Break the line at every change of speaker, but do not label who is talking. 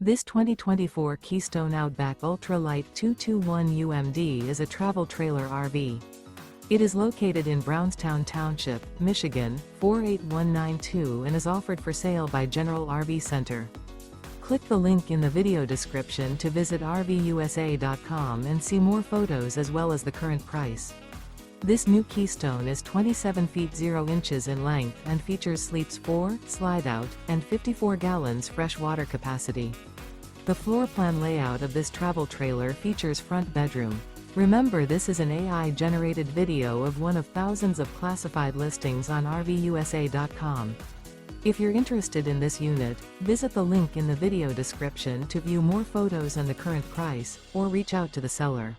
This 2024 Keystone Outback Ultra Lite 221 UMD is a travel trailer RV. It is located in Brownstown Township, Michigan, 48192 and is offered for sale by General RV Center. Click the link in the video description to visit RVUSA.com and see more photos as well as the current price. This new Keystone is 27 feet 0 inches in length and features sleeps 4, Slideout, and 54 gallons fresh water capacity. The floor plan layout of this travel trailer features front bedroom. Remember, this is an AI-generated video of one of thousands of classified listings on RVUSA.com. If you're interested in this unit, visit the link in the video description to view more photos and the current price, or reach out to the seller.